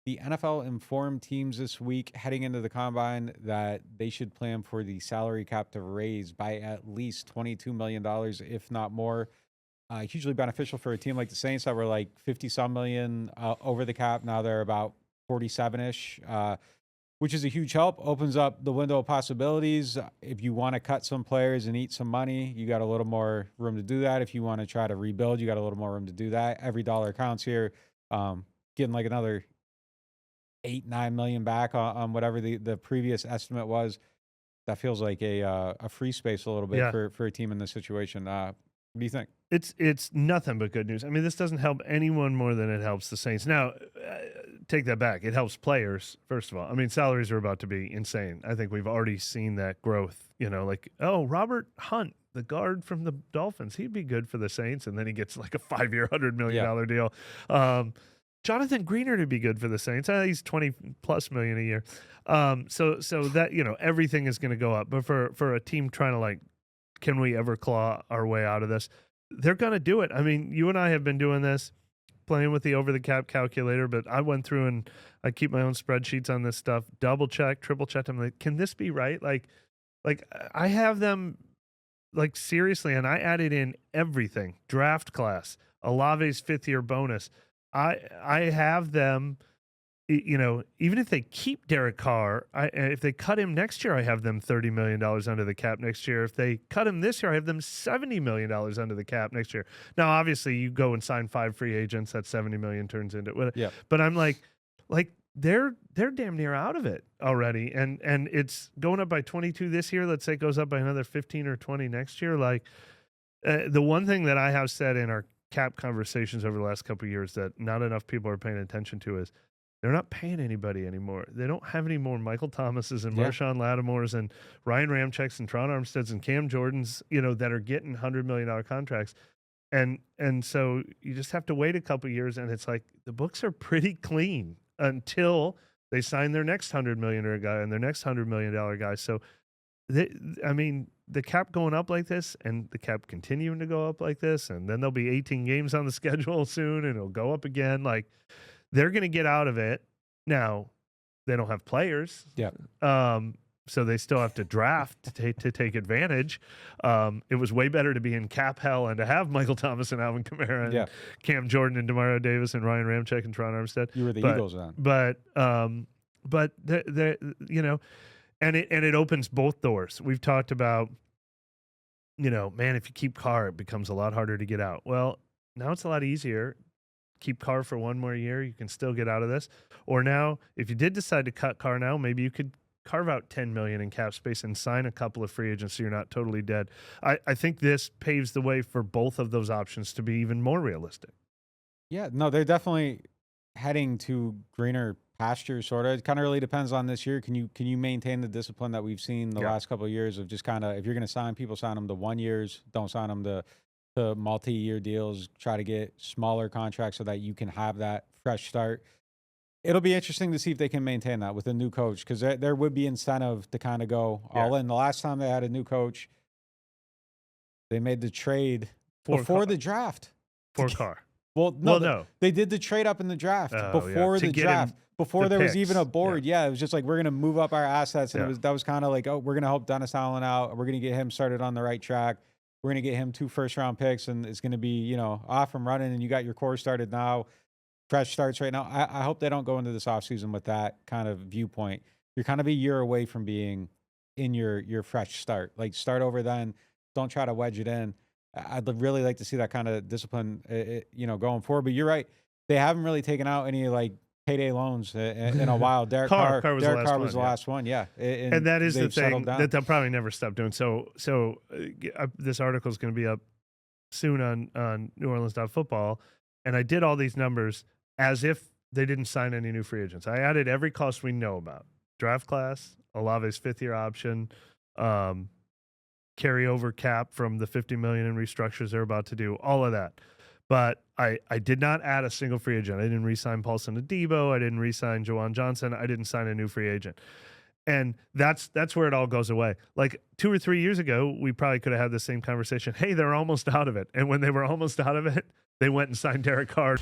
the NFL informed teams this week heading into the combine that they should plan for the salary cap to raise by at least $22 million, if not more. Hugely beneficial for a team like the Saints that were like 50 some million over the cap. Now they're about 47-ish, which is a huge help. Opens up the window of possibilities. If you want to cut some players and eat some money, you got a little more room to do that. If you want to try to rebuild, you got a little more room to do that. Every dollar counts here. Getting like another 8-9 million back on whatever the previous estimate was. That feels like a free space a little bit for a team in this situation. What do you think? It's nothing but good news. I mean, this doesn't help anyone more than it helps the Saints. Now, take that back. It helps players, first of all. I mean, salaries are about to be insane. I think we've already seen that growth. You know, like, oh, Robert Hunt, the guard from the Dolphins, he'd be good for the Saints, and then he gets like a 5-year, $100 million deal. Jonathan Greener to be good for the Saints. He's $20+ million a year. So that, you know, everything is going to go up. But for a team trying to like, can we ever claw our way out of this? They're going to do it. I mean, you and I have been doing this, playing with the over-the-cap calculator, but I went through and I keep my own spreadsheets on this stuff, double-check, triple-check. I'm like, can this be right? Like I have them, like, seriously, and I added in everything, draft class, Olave's 5th-year bonus. I have them, you know, even if they keep Derek Carr, if they cut him next year, I have them $30 million under the cap next year. If they cut him this year, I have them $70 million under the cap next year. Now, obviously, you go and sign 5 free agents, that $70 million turns into it. Yeah. But I'm like they're damn near out of it already, and it's going up by 22 this year. Let's say it goes up by another 15 or 20 next year. Like the one thing that I have said in our cap conversations over the last couple of years that not enough people are paying attention to is, they're not paying anybody anymore. They don't have any more Michael Thomases and Marshawn Lattimore's and Ryan Ramczyks and Tron Armsteads and Cam Jordans, you know, that are getting $100 million contracts. And so you just have to wait a couple of years, and it's like the books are pretty clean until they sign their next $100 million guy and their next $100 million guy. So, I mean, the cap going up like this and the cap continuing to go up like this, and then there'll be 18 games on the schedule soon, and it'll go up again. Like, they're going to get out of it. Now, they don't have players. Yeah. So they still have to draft to take advantage. It was way better to be in cap hell and to have Michael Thomas and Alvin Kamara and Cam Jordan and Demario Davis and Ryan Ramczyk and Tron Armstead. You were the Eagles then. But you know, and it opens both doors. We've talked about, you know, man, if you keep Carr, it becomes a lot harder to get out. Well, now it's a lot easier. Keep Carr for one more year, you can still get out of this. Or now, if you did decide to cut Carr now, maybe you could carve out $10 million in cap space and sign a couple of free agents so you're not totally dead. I think this paves the way for both of those options to be even more realistic. Yeah, no, they're definitely heading to greener pastures, sort of. It kind of really depends on this year. Can you maintain the discipline that we've seen the last couple of years of just kind of, if you're going to sign people, sign them to 1 years, don't sign them to multi-year deals, try to get smaller contracts so that you can have that fresh start. It'll be interesting to see if they can maintain that with a new coach, because there would be incentive to kind of go all in. The last time they had a new coach, they made the trade before the draft. For Carr. Well, no. They did the trade up in the draft before the draft. Before there was even a board. Yeah, it was just like, we're going to move up our assets. And that was kind of like, oh, we're going to help Dennis Allen out. We're going to get him started on the right track. We're going to get him 2 first-round picks, and it's going to be, you know, off and running, and you got your core started now, fresh starts right now. I hope they don't go into this offseason with that kind of viewpoint. You're kind of a year away from being in your fresh start. Like, start over then. Don't try to wedge it in. I'd really like to see that kind of discipline, you know, going forward. But you're right. They haven't really taken out any, like, payday loans in a while. Derek Carr was the last one. Yeah. And that is the thing that they'll probably never stop doing. So this article is going to be up soon on NewOrleans.Football. And I did all these numbers as if they didn't sign any new free agents. I added every cost we know about. Draft class, Olave's 5th-year option, carryover cap from the $50 million in restructures they're about to do, all of that. But I did not add a single free agent. I didn't re-sign Paulson Adebo. I didn't re-sign Juwan Johnson. I didn't sign a new free agent. And that's where it all goes away. Like 2 or 3 years ago, we probably could have had the same conversation. Hey, they're almost out of it. And when they were almost out of it, they went and signed Derek Carr.